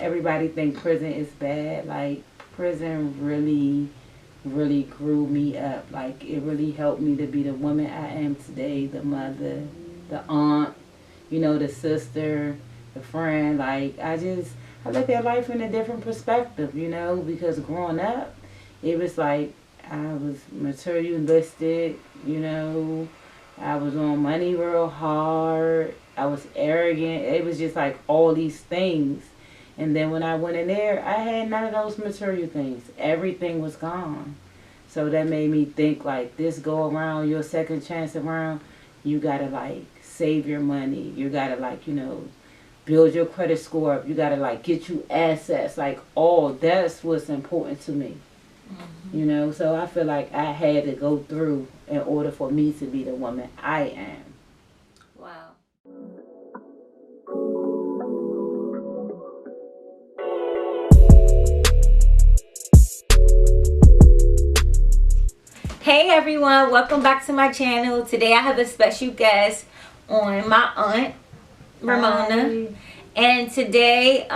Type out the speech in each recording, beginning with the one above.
everybody think prison is bad. Like, prison really grew me up. Like, it really helped me to be the woman I am today, the mother, the aunt, the sister, the friend. Like, I look at life in a different perspective, because growing up, it was like I was materialistic, I was on money real hard. I was arrogant. It was just like all these things. And then when I went in there, I had none of those material things. Everything was gone. So that made me think like this go around, your second chance around, you gotta like save your money. You gotta like, build your credit score up. You gotta like get you assets. Like all that's what's important to me. So I feel like I had to go through in order for me to be the woman I am. Wow. Hey everyone, welcome back to my channel. Today I have a special guest on, my aunt Ramona. Hi. And today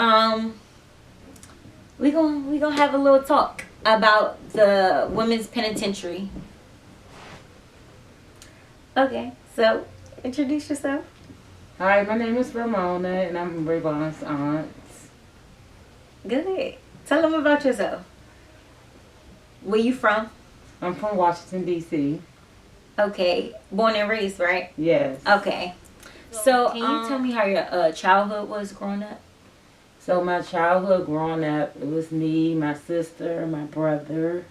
we gonna have a little talk about the women's penitentiary. Okay, so introduce yourself. Hi, my name is Ramona, and I'm Rayvon's aunt. Good. Tell them about yourself. Where you from? I'm from Washington, D.C. Okay, born and raised, right? Yes. Okay. So can you tell me how your childhood was growing up? So my childhood growing up, it was me, my sister, my brother,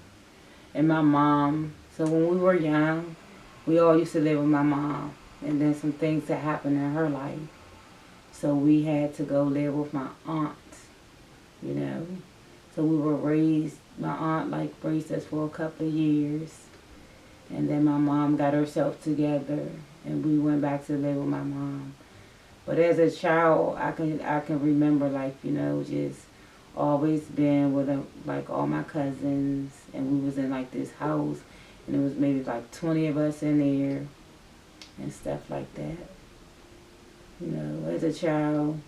and my mom. So when we were young, we all used to live with my mom. And then some things that happened in her life. So we had to go live with my aunt, So we were raised, my aunt like raised us for a couple of years. And then my mom got herself together and we went back to live with my mom. But as a child, I can remember just always being with like all my cousins, and we was in like this house, and it was maybe like 20 of us in there, and stuff like that. As a child,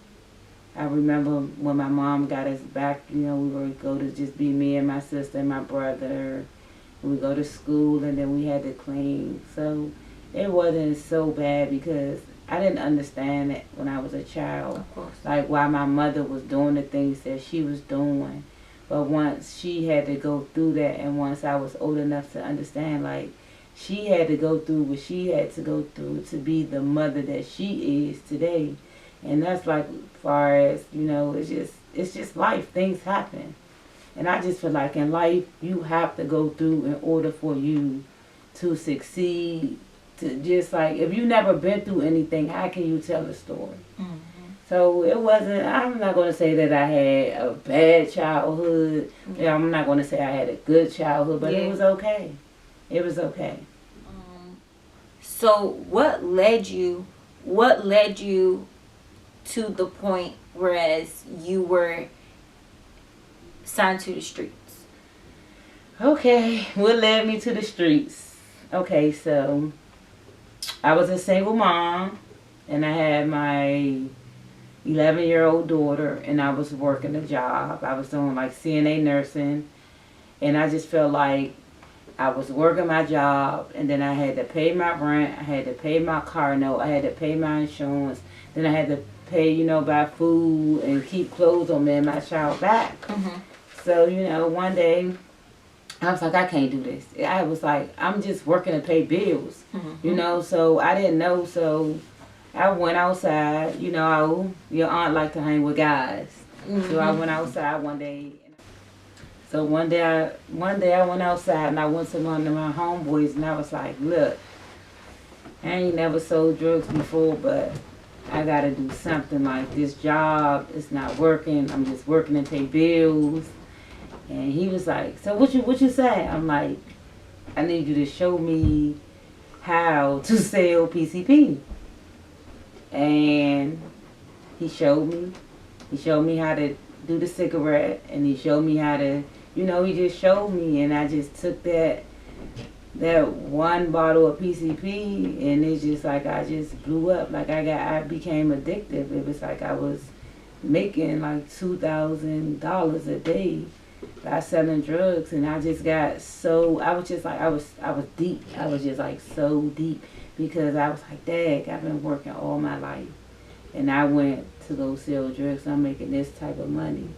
I remember when my mom got us back. We would go to just be me and my sister and my brother. We go to school, and then we had to clean. So it wasn't so bad because I didn't understand it when I was a child. Of course. Like why my mother was doing the things that she was doing. But once she had to go through that, and once I was old enough to understand, like, she had to go through what she had to go through to be the mother that she is today. And that's like, far as, it's just life. Things happen. And I just feel like in life, you have to go through in order for you to succeed. To just like, if you never been through anything, how can you tell a story? Mm-hmm. So it wasn't, I'm not going to say that I had a bad childhood. Yeah. I'm not going to say I had a good childhood, but it was okay. It was okay. So what led you to the point whereas you were signed to the streets? Okay, what led me to the streets? Okay, so I was a single mom, and I had my 11-year-old daughter, and I was working a job. I was doing like CNA nursing, and I just felt like I was working my job, and then I had to pay my rent, I had to pay my car note, I had to pay my insurance, then I had to pay, buy food and keep clothes on me and my child back. Mm-hmm. So, one day, I was like, I can't do this. I was like, I'm just working to pay bills, so I didn't know, so I went outside, your aunt liked to hang with guys. So I went outside one day. So one day I went outside and I went to one of my homeboys and I was like, look, I ain't never sold drugs before, but I gotta do something. Like, this job is not working. I'm just working to pay bills. And he was like, so what you say? I'm like, I need you to show me how to sell PCP. And he showed me. He showed me how to do the cigarette, and he showed me how to, he just showed me, and I just took that one bottle of PCP, and it's just like I just blew up. Like I became addictive. It was like I was making like $2,000 a day by selling drugs, and I just got so I was just like I was deep. I was just like so deep because I was like, Dad, I've been working all my life, and I went to go sell drugs. I'm making this type of money,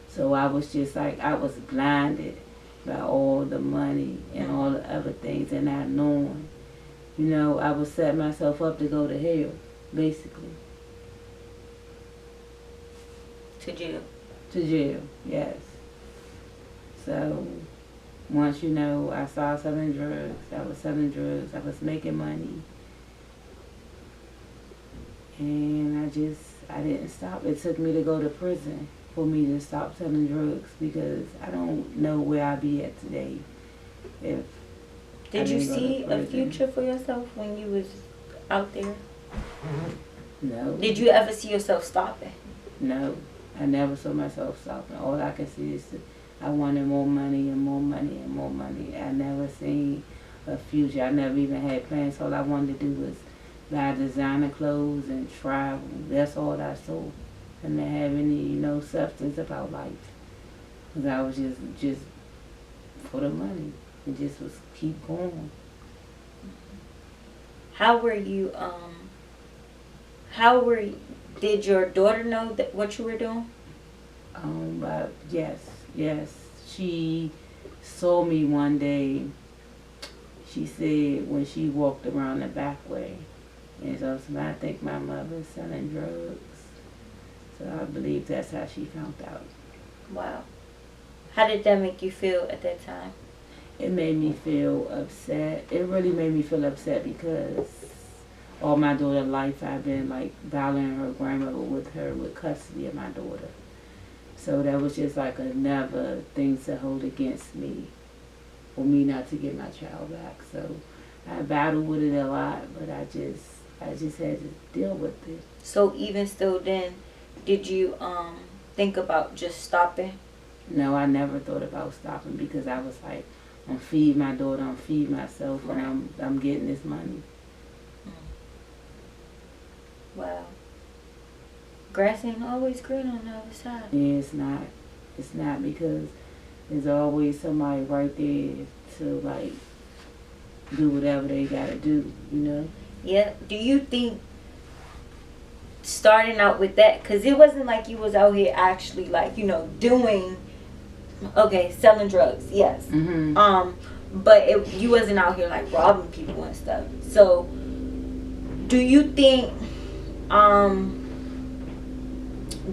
so I was just like I was blinded by all the money and all the other things, and not knowing. You know, I would set myself up to go to hell, basically. To jail. To jail, yes. So once, you know, I started selling drugs, I was making money. And I didn't stop. It took me to go to prison for me to stop selling drugs because I don't know where I'd be at today if Did you see a future for yourself when you was out there? No. Did you ever see yourself stopping? No. I never saw myself stopping. All I could see is I wanted more money and more money and more money. I never seen a future. I never even had plans. All I wanted to do was buy designer clothes and travel. That's all I saw. I didn't have any, you know, substance about life. Because I was just for the money. It just was keep going. Did your daughter know that what you were doing? Yes. She saw me one day. She said when she walked around the back way, and so I think my mother's selling drugs. So I believe that's how she found out. Wow. How did that make you feel at that time? It made me feel upset. It really made me feel upset because all my daughter's life I've been like battling her grandmother with custody of my daughter. So that was just like another thing to hold against me for me not to get my child back. So I battled with it a lot, but I just had to deal with it. So even still then, did you think about just stopping? No, I never thought about stopping because I was like, I'm feed my daughter, I'm feed myself, and I'm getting this money. Wow. Grass ain't always green on the other side. Yeah, it's not. It's not because there's always somebody right there to like do whatever they gotta do, you know? Yeah. Do you think starting out with that, because it wasn't like you was out here actually like, you know, doing, okay, selling drugs, yes. Mm-hmm. But you wasn't out here like robbing people and stuff. So do you think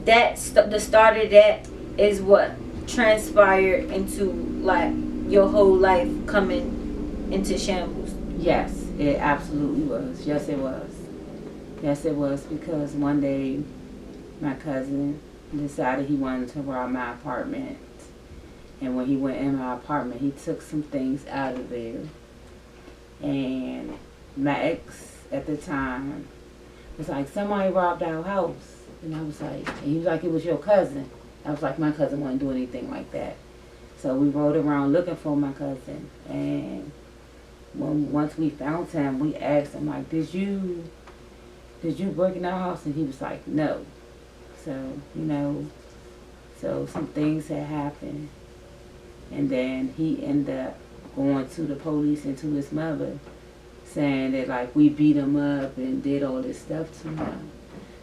the start of that is what transpired into like your whole life coming into shambles? Yes, it absolutely was. Yes, it was. Yes, it was because one day my cousin decided he wanted to rob my apartment. And when he went in my apartment, he took some things out of there. And my ex at the time was like, somebody robbed our house. And I was like, and he was like, it was your cousin. I was like, my cousin wouldn't do anything like that. So we rode around looking for my cousin. And once we found him, we asked him, like, did you break in our house? And he was like, no. So, you know, so some things had happened. And then he ended up going to the police and to his mother, saying that, like, we beat him up and did all this stuff to him.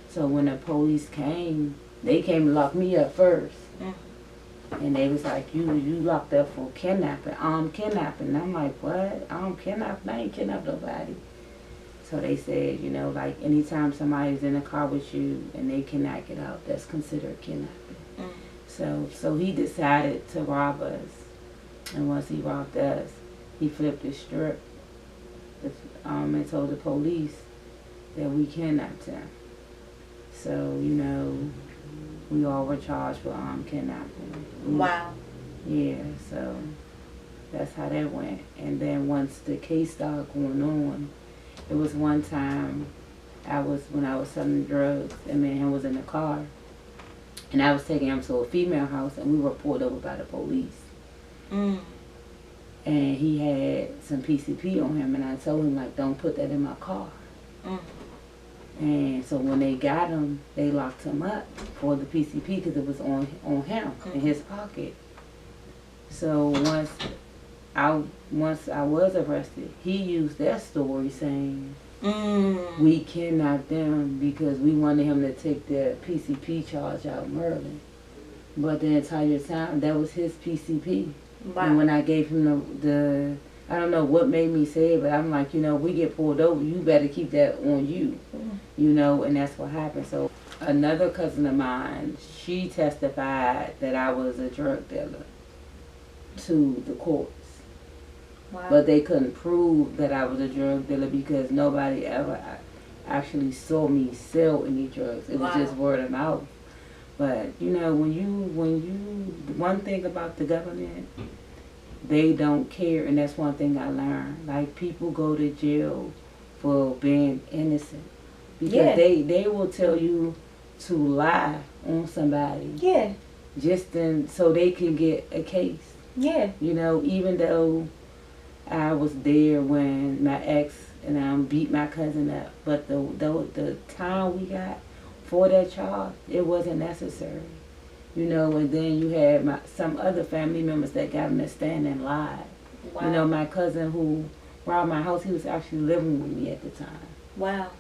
So when the police came, they came to lock me up first. And they was like, you locked up for kidnapping. Kidnapping. And I'm like, what? Kidnapping? I ain't kidnapped nobody. So they said, you know, like, anytime somebody's in a car with you and they cannot get out, that's considered kidnapping. So he decided to rob us. And once he robbed us, he flipped his strip and told the police that we kidnapped him. So, you know, we all were charged with kidnapping. Wow. Yeah, so that's how that went. And then once the case started going on, it was one time when I was selling drugs, and me and him was in the car. And I was taking him to a female house, and we were pulled over by the police. And he had some PCP on him, and I told him, like, don't put that in my car. And so when they got him, they locked him up for the PCP because it was on him in his pocket. So once I was arrested, he used that story saying we kidnapped them because we wanted him to take the PCP charge out of Maryland. But the entire time, that was his PCP. Wow. And when I gave him the I don't know what made me say it, but I'm like, we get pulled over, you better keep that on you, and that's what happened. So another cousin of mine, she testified that I was a drug dealer to the courts. Wow. But they couldn't prove that I was a drug dealer because nobody ever actually saw me sell any drugs. It was just word of mouth. But when you one thing about the government, they don't care, and that's one thing I learned. Like, people go to jail for being innocent because they will tell you to lie on somebody. Yeah. Just so they can get a case. Yeah. Even though I was there when my ex and I beat my cousin up, but the time we got for that charge, it wasn't necessary. And then you had some other family members that got in the stand and lied. Wow. My cousin who robbed my house, he was actually living with me at the time. Wow.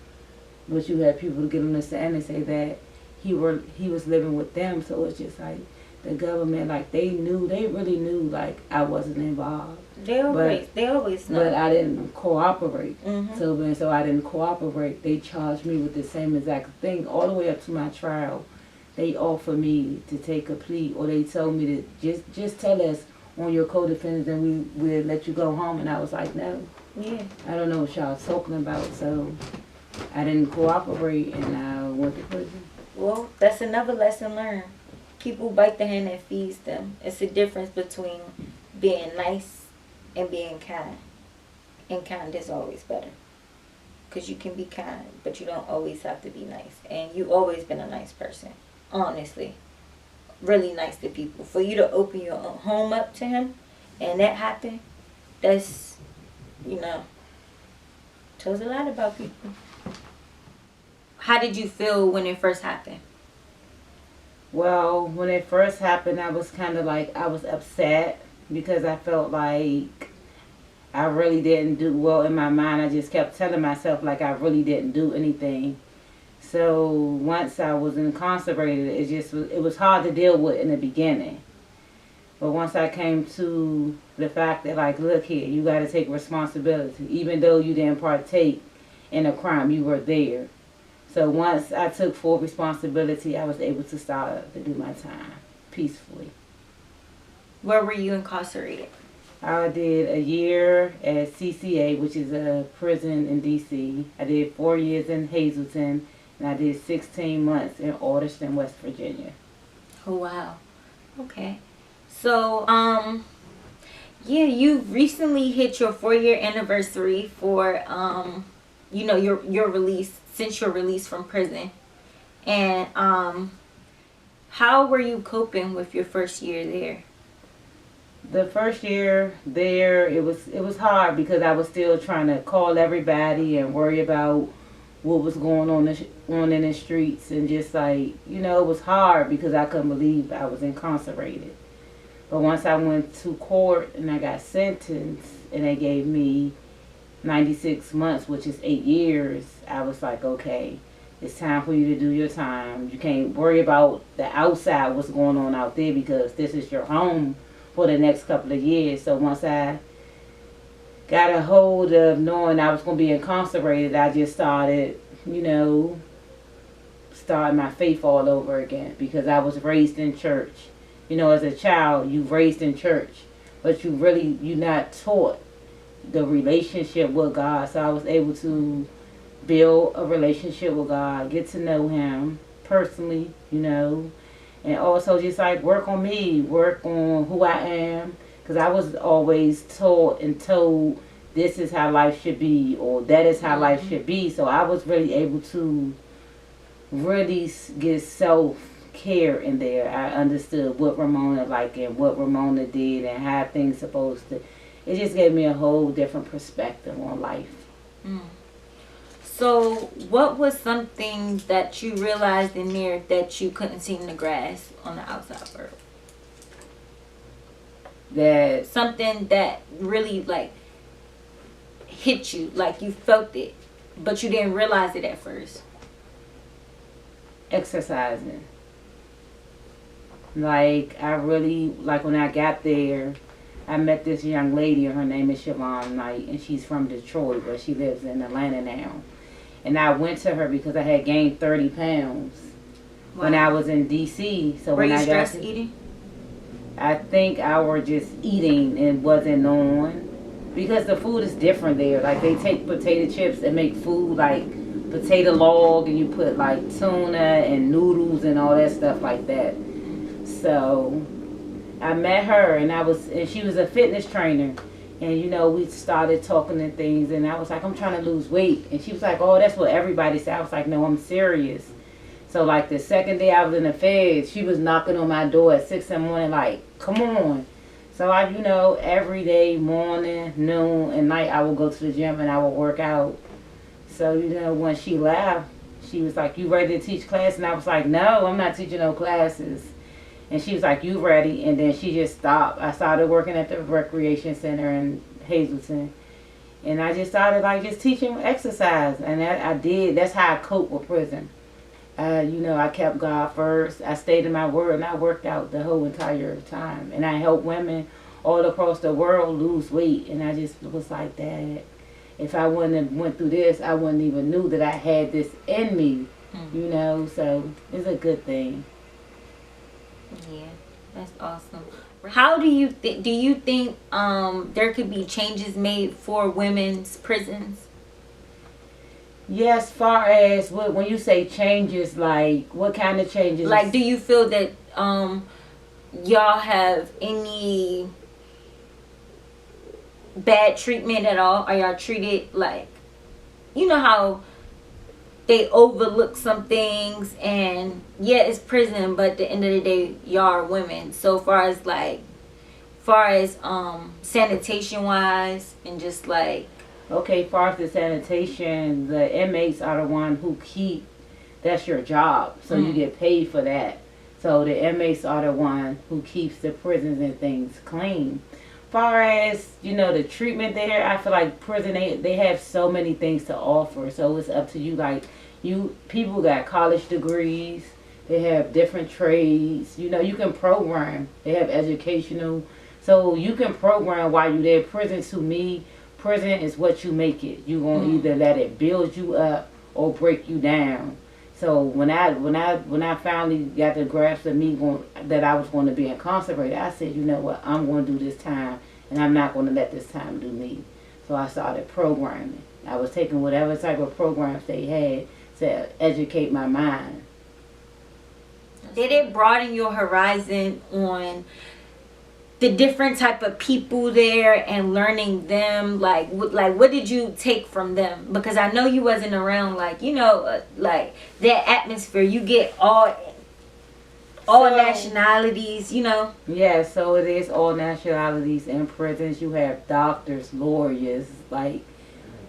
But you had people get on the stand and say that he was living with them, so it's just like the government, like they really knew, like I wasn't involved. They always know. But I didn't cooperate. Mm-hmm. So I didn't cooperate. They charged me with the same exact thing all the way up to my trial. They offered me to take a plea, or they told me to just tell us on your co-defendants and we'll let you go home. And I was like, no. Yeah. I don't know what y'all talking about. So I didn't cooperate and I went to prison. Well, that's another lesson learned. People bite the hand that feeds them. It's a difference between being nice and being kind. And kind is always better. Because you can be kind, but you don't always have to be nice. And you've always been a nice person. Honestly. Really nice to people. For you to open your home up to him and that happened, that's, tells a lot about people. How did you feel when it first happened? Well, when it first happened, I was kind of like, I was upset because I felt like I really didn't do well in my mind. I just kept telling myself like I really didn't do anything. So once I was incarcerated, it was hard to deal with in the beginning. But once I came to the fact that, like, look here, you got to take responsibility. Even though you didn't partake in a crime, you were there. So once I took full responsibility, I was able to start to do my time peacefully. Where were you incarcerated? I did a year at CCA, which is a prison in D.C. I did 4 years in Hazleton, and I did 16 months in Alderson, West Virginia. Oh, wow. Okay. So, you recently hit your 4-year anniversary for, your release, since your release from prison. And how were you coping with your first year there? The first year there, it was hard because I was still trying to call everybody and worry about what was going on in the streets, and just like, it was hard because I couldn't believe I was incarcerated. But once I went to court and I got sentenced and they gave me 96 months, which is 8 years, I was like, okay, it's time for you to do your time. You can't worry about the outside, what's going on out there, because this is your home for the next couple of years. So once I got a hold of knowing I was going to be incarcerated, I just started, starting my faith all over again, because I was raised in church. As a child, you raised in church, but you're not taught the relationship with God. So I was able to build a relationship with God, get to know Him personally, and also just like work on me, work on who I am, because I was always taught and told this is how life should be, or that is how life should be. So I was really able to really get self-care in there. I understood what Ramona liked and what Ramona did and how things supposed to. It just gave me a whole different perspective on life. So, what was something that you realized in there that you couldn't seem to grasp on the outside world? That Something that really like hit you, like you felt it, but you didn't realize it at first. exercising. Like I really like when I got there, I met this young lady. Her name is Siobhan Knight, and she's from Detroit, but she lives in Atlanta now. And I went to her because I had gained 30 pounds when I was in D.C. So Were when you I got stress eating? I think I was just eating and wasn't on because the food is different there. Like they take potato chips and make food like potato log, and you put like tuna and noodles and all that stuff like that. So I met her, and she was a fitness trainer, and we started talking and things, and I was like, I'm trying to lose weight, and she was like, oh, that's what everybody said. I was like, no, I'm serious. So like the second day I was in the feds, she was knocking on my door at 6 in the morning, like, come on. So I, every day, morning, noon, and night, I would go to the gym and I would work out. So when she left, she was like, you ready to teach class? And I was like, no, I'm not teaching no classes. And she was like, you ready? And then she just stopped. I started working at the recreation center in Hazleton. And I just started like just teaching exercise. And I did. That's how I cope with prison. I kept God first. I stayed in my word, and I worked out the whole entire time. And I helped women all across the world lose weight. And I just was like that. If I wouldn't have went through this, I wouldn't even knew that I had this in me. So it's a good thing. Yeah, that's awesome. How do you think there could be changes made for women's prisons? Yes, far as when you say changes, like what kind of changes? Like, do you feel that y'all have any bad treatment at all? Are y'all treated like, how they overlook some things, and yeah, it's prison, but at the end of the day, y'all are women. So far as sanitation wise, and just like, okay, far as the sanitation, the inmates are the one who keep. That's your job, so you get paid for that. So the inmates are the one who keeps the prisons and things clean. Far as the treatment there, I feel like prison they have so many things to offer. So it's up to you. Like people got college degrees. They have different trades. You can program. They have educational. So you can program while you're there. Prison to me. Prison is what you make it. You gonna either let it build you up or break you down. So when I finally got the grasp of me that I was going to be incarcerated, I said, you know what, I'm going to do this time, and I'm not going to let this time do me. So I started programming. I was taking whatever type of programs they had to educate my mind. Did it broaden your horizon on the different type of people there and learning them? Like what did you take from them? Because I know you wasn't around like that atmosphere. You get all nationalities. Yeah, so it is all nationalities in prisons. You have doctors, lawyers, like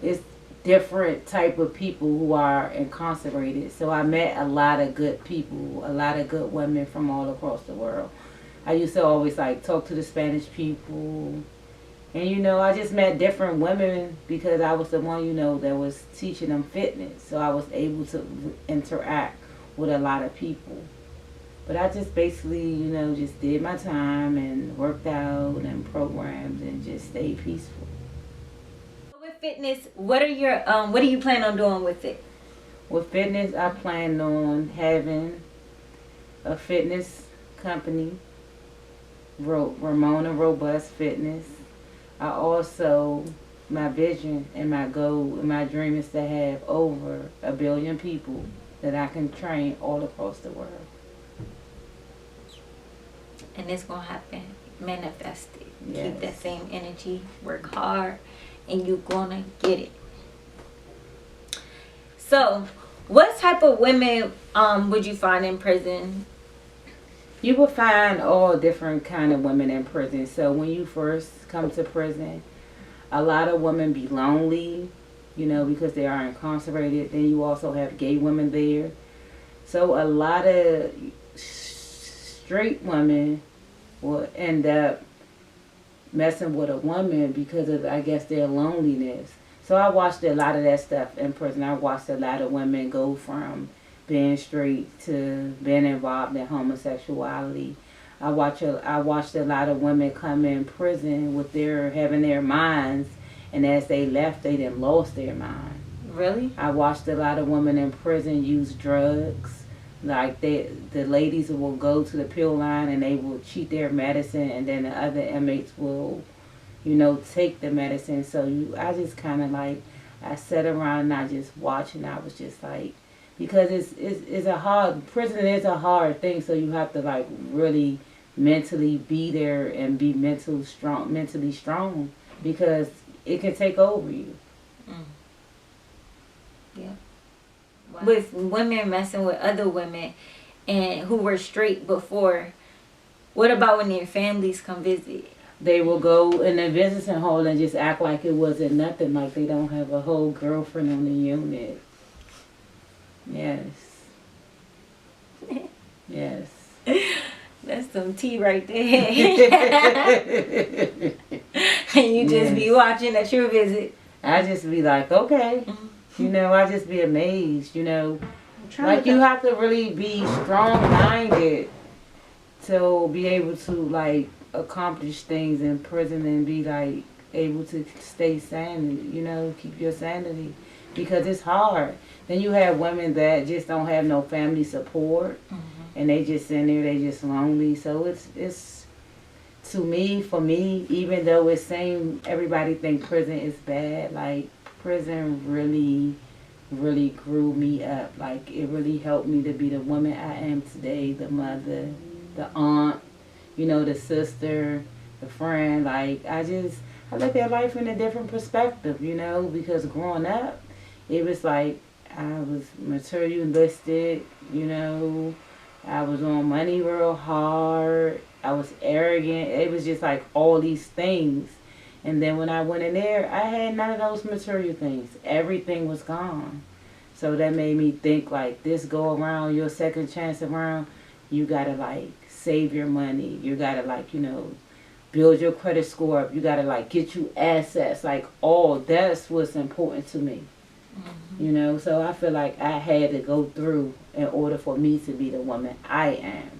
it's different type of people who are incarcerated. So I met a lot of good people, a lot of good women from all across the world. I used to always talk to the Spanish people, and I just met different women because I was the one that was teaching them fitness, so I was able to interact with a lot of people. But I just basically just did my time and worked out and programmed and just stayed peaceful. With fitness, what do you plan on doing with it? With fitness, I plan on having a fitness company. Ramona Robust Fitness. I also, my vision and my goal and my dream is to have over 1 billion people that I can train all across the world. And it's gonna happen. Manifest it. Yes. Keep that same energy. Work hard, and you're gonna get it. So, what type of women would you find in prison? You will find all different kind of women in prison. So when you first come to prison, a lot of women be lonely. you know, because they are incarcerated. Then you also have gay women there. So a lot of straight women will end up messing with a woman because of, I guess, their loneliness. So I watched a lot of that stuff in prison. I watched a lot of women go from being straight to being involved in homosexuality. I watched a lot of women come in prison with their having their minds, and as they left, they then lost their mind. Really? I watched a lot of women in prison use drugs. Like the ladies will go to the pill line and they will cheat their medicine, and then the other inmates will, you know, take the medicine. So I just kind of like, I sat around and I just watched, and I was just like, because it's a hard, prison is a hard thing. So you have to like really mentally be there and be mentally strong, because it can take over you. Mm. Yeah. Wow. With women messing with other women and who were straight before, what about when their families come visit? They will go in the visiting hall and just act like it wasn't nothing, like they don't have a whole girlfriend on the unit. Yes. Yes. That's some tea right there. And you just be watching at your visit. I just be like, okay. You know, I just be amazed, you know. Like, you have to really be strong-minded to be able to, like, accomplish things in prison and be, like, able to stay sane, you know, keep your sanity. Because it's hard. Then you have women that just don't have no family support. And they just in there, they just lonely. So it's to me, for me, even though it's saying everybody think prison is bad, like, prison really grew me up. Like, it really helped me to be the woman I am today, the mother, the aunt, you know, the sister, the friend. Like, I look at life in a different perspective, you know, because growing up, it was like I was materialistic, you know, I was on money real hard, I was arrogant. It was just like all these things. And then when I went in there, I had none of those material things. Everything was gone. So that made me think, like, this go around, your second chance around, you got to, like, save your money. You got to, like, you know, build your credit score up. You got to, like, get you assets. Like, all that's what's important to me. You know, so I feel like I had to go through in order for me to be the woman I am.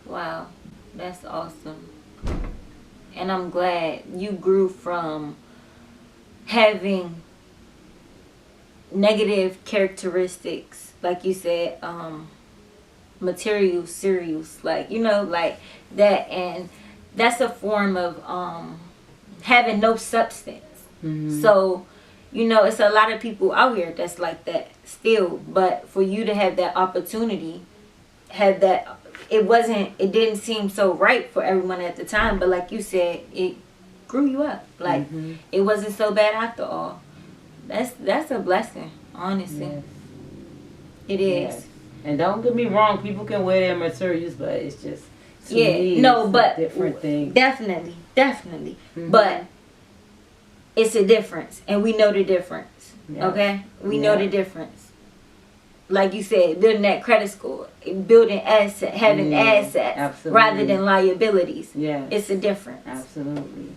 Wow. That's awesome. And I'm glad you grew from having negative characteristics, like you said, material serials, like, you know, like that. And that's a form of having no substance. So, you know, it's a lot of people out here that's like that still. But for you to have that opportunity, have that, it didn't seem so right for everyone at the time, but like you said, it grew you up. Like, it wasn't so bad after all. That's a blessing, honestly. Yes. It is. Yes. And don't get me wrong, people can wear their materials, but it's just, to Yeah, me, no, it's but a different thing. Definitely. But it's a difference, and we know the difference. Yeah. Okay? We know the difference. Like you said, building that credit score, building asset, having assets, absolutely, rather than liabilities. Yeah, it's a difference. Absolutely.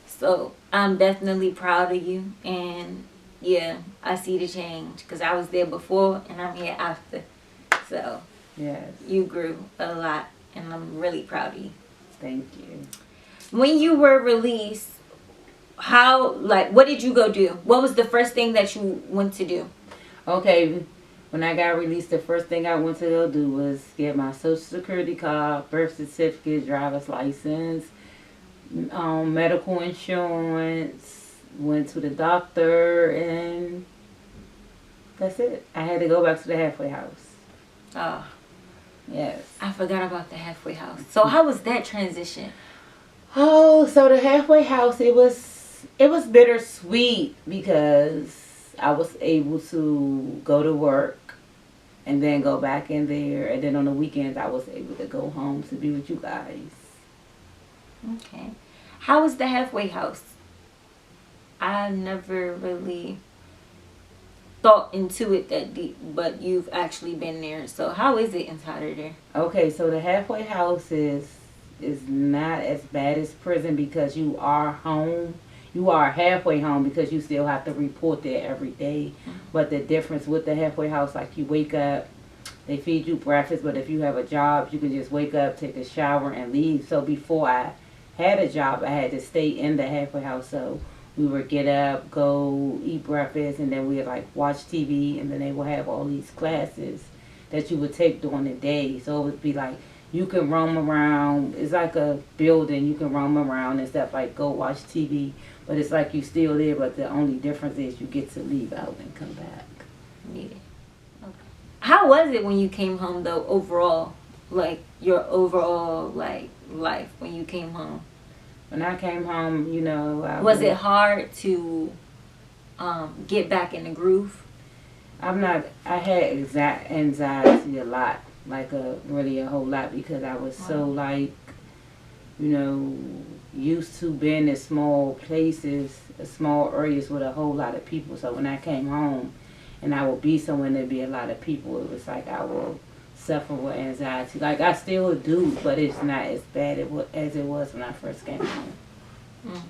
So I'm definitely proud of you, and yeah, I see the change because I was there before and I'm here after. So yes, you grew a lot, and I'm really proud of you. Thank you. When you were released, what did you go do? What was the first thing that you went to do? Okay. When I got released, the first thing I went to go do was get my Social Security card, birth certificate, driver's license, medical insurance, went to the doctor, and that's it. I had to go back to the halfway house. Oh. Yes. I forgot about the halfway house. So how was that transition? Oh, so the halfway house, it was bittersweet because I was able to go to work and then go back in there. And then on the weekends, I was able to go home to be with you guys. Okay. How was the halfway house? I never really thought into it that deep, but you've actually been there. So how is it inside of there? Okay, so the halfway house is not as bad as prison because you are home. You are halfway home because you still have to report there every day. But the difference with the halfway house, like you wake up, they feed you breakfast, but if you have a job, you can just wake up, take a shower, and leave. So before I had a job, I had to stay in the halfway house. So we would get up, go eat breakfast, and then we'd like watch TV, and then they would have all these classes that you would take during the day. So it would be like you can roam around. It's like a building. You can roam around and stuff, like go watch TV. But it's like you still there, but the only difference is you get to leave out and come back. Yeah. Okay. How was it when you came home though, overall? Like your overall like life when you came home? When I came home, you know, was it hard to get back in the groove? I had anxiety a lot, like really a whole lot, because I was so like, you know, used to being in small places, small areas with a whole lot of people. So when I came home and I would be somewhere there'd be a lot of people, it was like I will suffer with anxiety. Like I still do, but it's not as bad as it was when I first came home.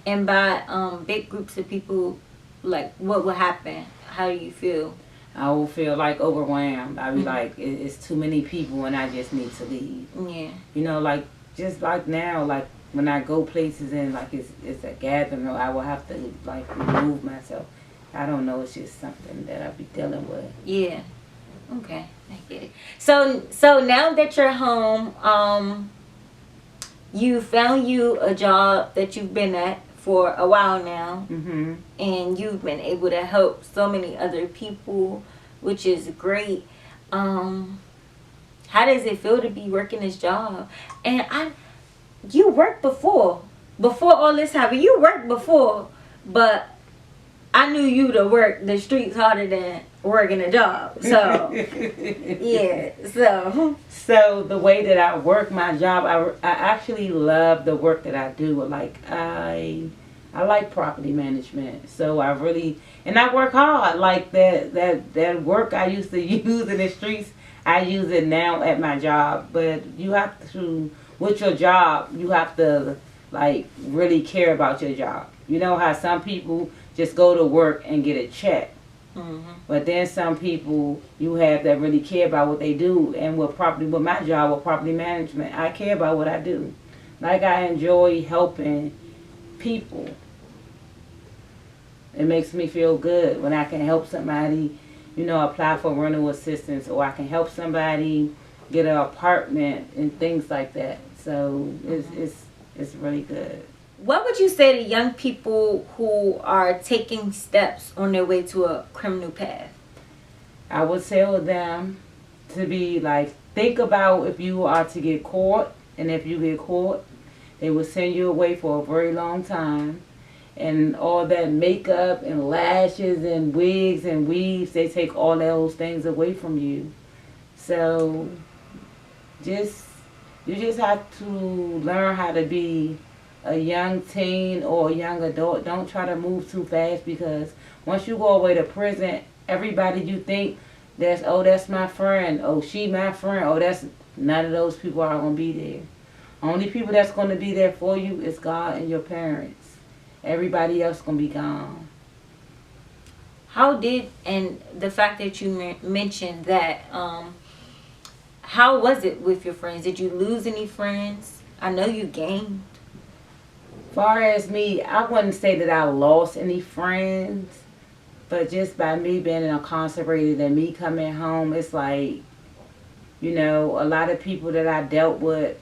And by big groups of people, like what would happen? How do you feel? I will feel like overwhelmed. I'll be like, it's too many people and I just need to leave. Yeah. You know, like just like now, like when I go places and like it's a gathering, I will have to like remove myself. I don't know, it's just something that I'll be dealing with. Yeah. Okay, I get it. So now that you're home, you found you a job that you've been at for a while now, and you've been able to help so many other people, which is great. How does it feel to be working this job? And you worked before all this happened. You worked before, but I knew you to work the streets harder than working a job. So yeah. So the way that I work my job, I actually love the work that I do. Like I like property management. So I really, and I work hard. Like that work I used to use in the streets, I use it now at my job. But you have to, with your job, you have to like really care about your job. You know how some people just go to work and get a check. But then some people you have that really care about what they do. And with my job with property management, I care about what I do. Like I enjoy helping people. It makes me feel good when I can help somebody, you know, apply for rental assistance, or I can help somebody get an apartment and things like that. So it's really good. What would you say to young people who are taking steps on their way to a criminal path? I would tell them to be like, think about if you are to get caught, and if you get caught, they will send you away for a very long time. And all that makeup and lashes and wigs and weaves, they take all those things away from you. So you just have to learn how to be a young teen or a young adult. Don't try to move too fast, because once you go away to prison, everybody you think that's my friend, oh she my friend, oh that's, none of those people are going to be there. Only people that's going to be there for you is God and your parents. Everybody else going to be gone. And the fact that you mentioned that, how was it with your friends? Did you lose any friends? I know you gained. Far as me, I wouldn't say that I lost any friends, but just by me being incarcerated and me coming home, it's like, you know, a lot of people that I dealt with,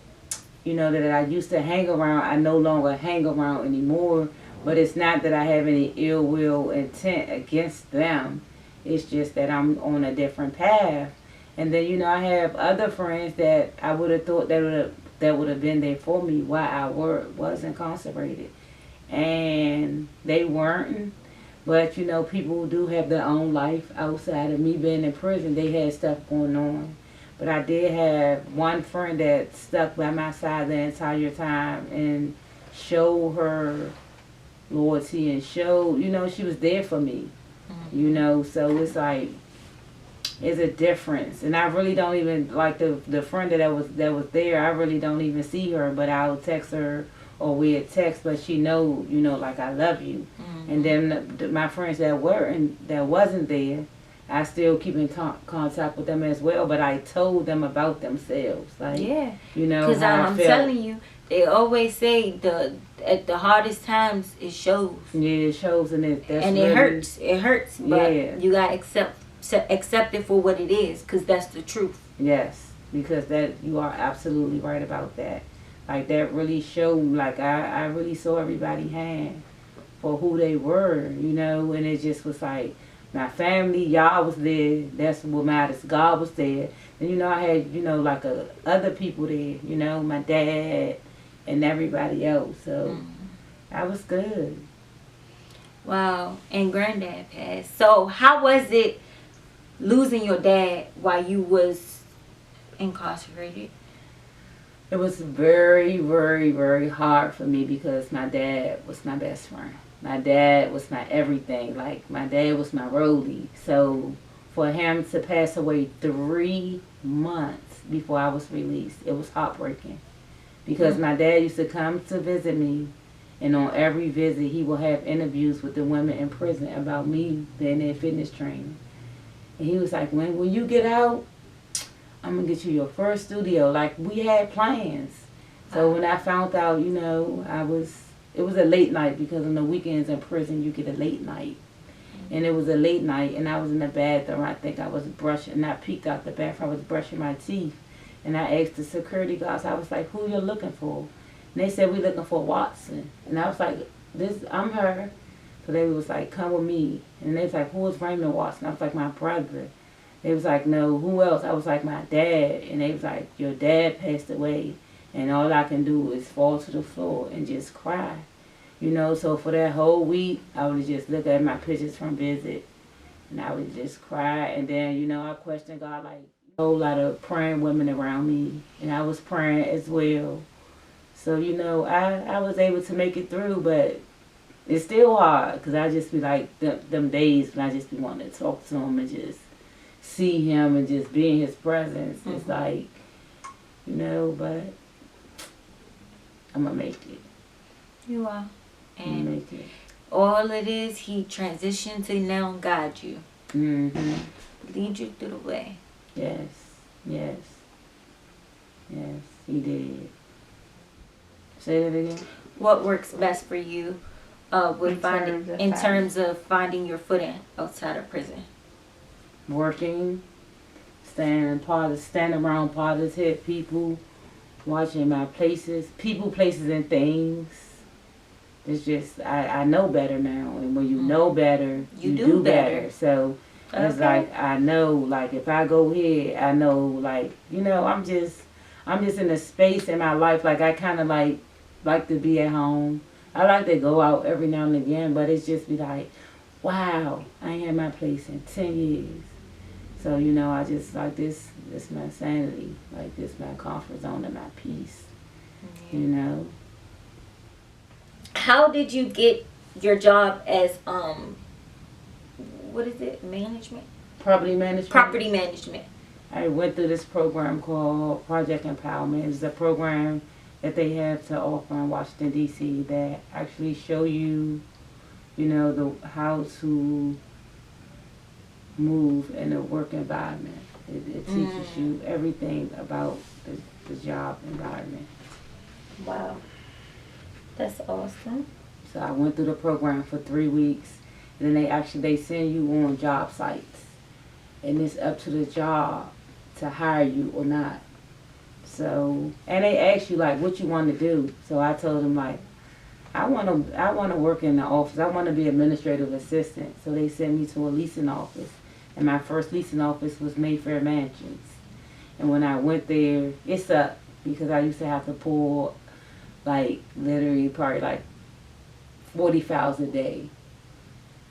you know, that I used to hang around, I no longer hang around anymore. But it's not that I have any ill will intent against them. It's just that I'm on a different path. And then, you know, I have other friends that I would have thought that would have been there for me while I was incarcerated. And they weren't. But, you know, people do have their own life outside of me being in prison. They had stuff going on. But I did have one friend that stuck by my side the entire time and showed her loyalty and showed, you know, she was there for me. You know, so it's like, it's a difference. And I really don't even, like the friend that was there, I really don't even see her, but I'll text her or we'll text, but she know, you know, like, I love you. And then my friends that were and that wasn't there, I still keep in contact with them as well, but I told them about themselves. Like, Yeah. you know, Because how I I'm felt. telling you, they always say at the hardest times it shows. Yeah, it shows, and it really, hurts. It hurts, but Yeah. you gotta accept it for what it is, because that's the truth. Yes, because that, you are absolutely right about that. Like, that really showed, like, I really saw everybody hand for who they were, you know, and it just was like, my family, y'all was there, that's what matters, God was there. And, you know, I had, you know, like, other people there, you know, my dad and everybody else, so I was good. Wow. And granddad passed. So how was it losing your dad while you was incarcerated? It was very, very, very hard for me because my dad was my best friend. My dad was my everything. Like, my dad was my roadie. So for him to pass away 3 months before I was released, it was heartbreaking. Because my dad used to come to visit me, and on every visit he would have interviews with the women in prison about me being in fitness training. And he was like, when you get out, I'm going to get you your first studio. Like, we had plans. So when I found out, you know, it was a late night, because on the weekends in prison you get a late night. And it was a late night, and I was in the bathroom. I think I was brushing, and I peeked out the bathroom. I was brushing my teeth. And I asked the security guards, I was like, who you looking for? And they said, we looking for Watson. And I was like, I'm her. So they was like, come with me. And they was like, who is Raymond Watson? I was like, my brother. They was like, no, who else? I was like, my dad. And they was like, your dad passed away, and all I can do is fall to the floor and just cry. You know, so for that whole week, I would just look at my pictures from visit, and I would just cry. And then, you know, I questioned God, like, a whole lot of praying women around me, and I was praying as well. So, you know, I was able to make it through, but it's still hard, because I just be like, them days when I just be wanting to talk to him and just see him and just be in his presence. It's like, you know, but I'm going to make it. You are. And make it. All it is, he transitioned to now guide you. Lead you through the way. Yes, yes, yes, he did. Say that again. What works best for you in terms of finding your footing outside of prison? Working, standing around positive people, watching my people, places, and things. It's just, I know better now, and when you know better, you do better. So it's like, I know, like, if I go here, I know, like, you know, I'm just in a space in my life, like, I kind of like to be at home. I like to go out every now and again, but it's just be like, wow, I ain't had my place in 10 years. So, you know, I just like this my sanity, like this my comfort zone and my peace, you know. How did you get your job as, what is it, management? Property management. Property management. I went through this program called Project Empowerment. It's a program that they have to offer in Washington, D.C. that actually show you, you know, how to move in a work environment. It teaches you everything about the job environment. Wow. That's awesome. So I went through the program for 3 weeks, and then they send you on job sites, and it's up to the job to hire you or not. So, and they ask you like what you want to do. So I told them like, I want to work in the office. I want to be administrative assistant. So they sent me to a leasing office, and my first leasing office was Mayfair Mansions. And when I went there, it sucked because I used to have to pull like literally probably like 40 files a day.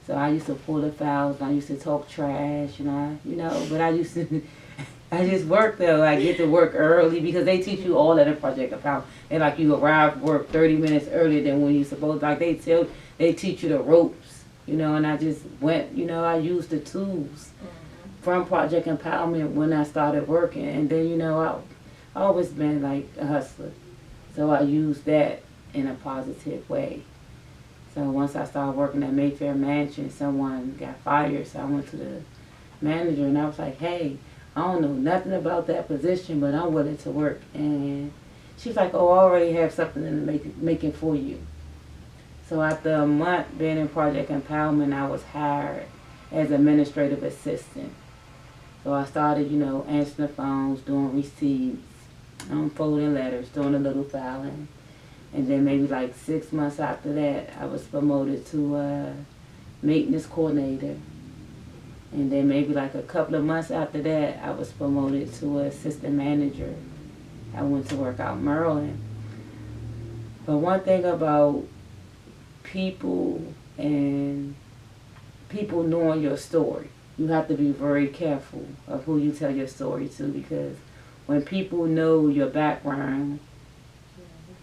So I used to pull the files, and I used to talk trash, and but I used to, I just worked though. I get to work early because they teach you all at a project account. And like you arrive work 30 minutes earlier than when you're supposed. Like they teach you the ropes And I just went, I used the tools from Project Empowerment when I started working. And then, I always been like a hustler. So I used that in a positive way. So once I started working at Mayfair Mansion, someone got fired. So I went to the manager and I was like, hey, I don't know nothing about that position, but I'm willing to work. And she's like, oh, I already have something in the making for you. So after a month being in Project Empowerment, I was hired as administrative assistant. So I started, answering the phones, doing receipts, folding letters, doing a little filing. And then maybe like 6 months after that, I was promoted to maintenance coordinator. And then maybe like a couple of months after that, I was promoted to assistant manager. I went to work out in Maryland. But one thing about people and people knowing your story, you have to be very careful of who you tell your story to, because when people know your background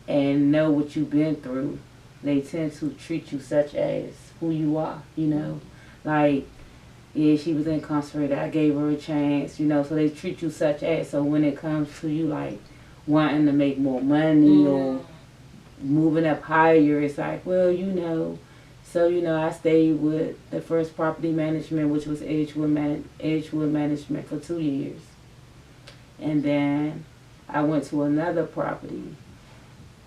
and know what you've been through, they tend to treat you such as who you are, Like, yeah, she was incarcerated, I gave her a chance, so they treat you such as. So when it comes to you, like, wanting to make more money or moving up higher, it's like, well, So, I stayed with the first property management, which was Edgewood Management, for 2 years. And then I went to another property,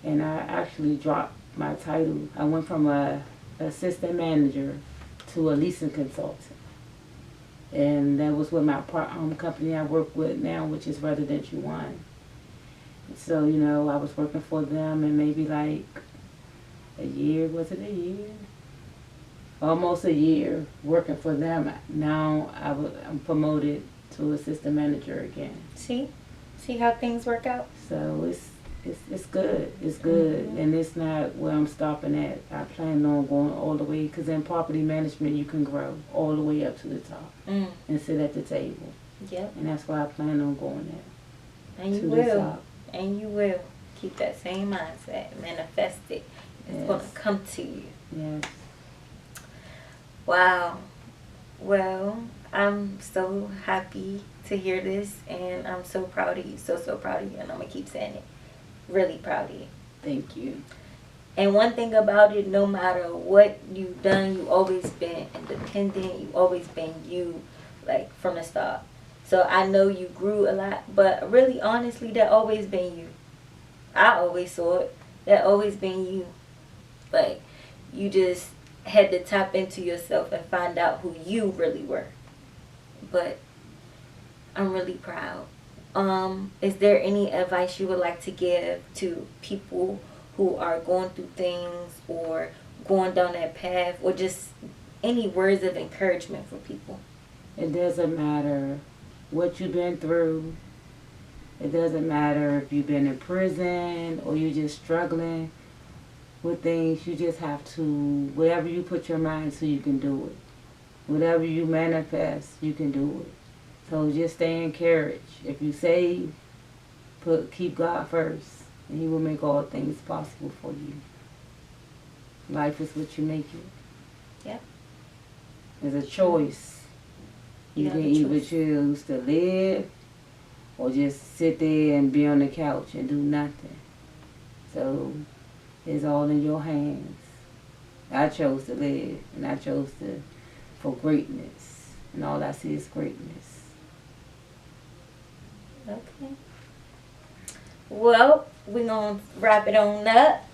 and I actually dropped my title. I went from a assistant manager to a leasing consultant. And that was with my company I work with now, which is Residential One. So, I was working for them, and maybe like a year, was it a year? Almost a year working for them. Now I'm promoted to assistant manager again. See how things work out. So it's good. It's good, and it's not where I'm stopping at. I plan on going all the way, because in property management you can grow all the way up to the top and sit at the table. Yep. And that's why I plan on going there. And you will. And you will keep that same mindset. Manifest it. It's going to come to you. Yes. Wow. Well, I'm so happy to hear this, and I'm so proud of you. So proud of you, and I'm going to keep saying it. Really proud of you. Thank you. And one thing about it, no matter what you've done, you've always been independent. You've always been you, like, from the start. So I know you grew a lot, but really, honestly, that always been you. I always saw it. That always been you. Like, you just had to tap into yourself and find out who you really were. But I'm really proud. Is there any advice you would like to give to people who are going through things or going down that path, or just any words of encouragement for people? It doesn't matter what you've been through. It doesn't matter if you've been in prison or you're just struggling with things. You just have to, whatever you put your mind to, you can do it. Whatever you manifest, you can do it. So just stay encouraged. If you save, keep God first, and He will make all things possible for you. Life is what you make it. Yep. It's a choice. You can either choose to live or just sit there and be on the couch and do nothing. So it's all in your hands. I chose to live, and I chose for greatness, and all I see is greatness. Okay. Well, we're going to wrap it on up.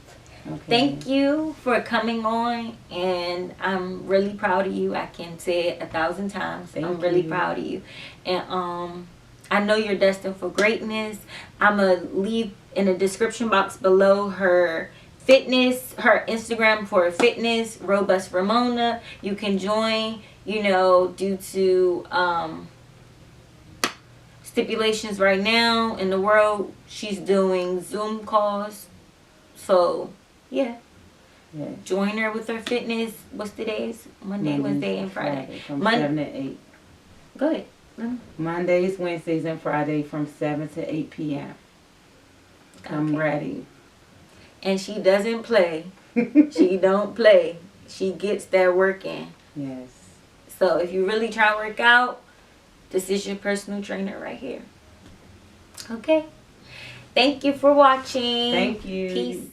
Okay. Thank you for coming on, and I'm really proud of you. I can say it 1,000 times. I'm really proud of you. And I know you're destined for greatness. I'm going to leave in the description box below her fitness, her Instagram for fitness, Robust Ramona. You can join, due to stipulations right now in the world. She's doing Zoom calls. So, yeah. Join her with her fitness. What's the days? Monday, Wednesday, and Friday. From 7 to 8. Go ahead. Mondays, Wednesdays, and Friday from 7 to 8 p.m. Come ready. And she doesn't play. She don't play. She gets that work in. Yes. So if you really try to work out, this is your personal trainer right here. Okay. Thank you for watching. Thank you. Peace.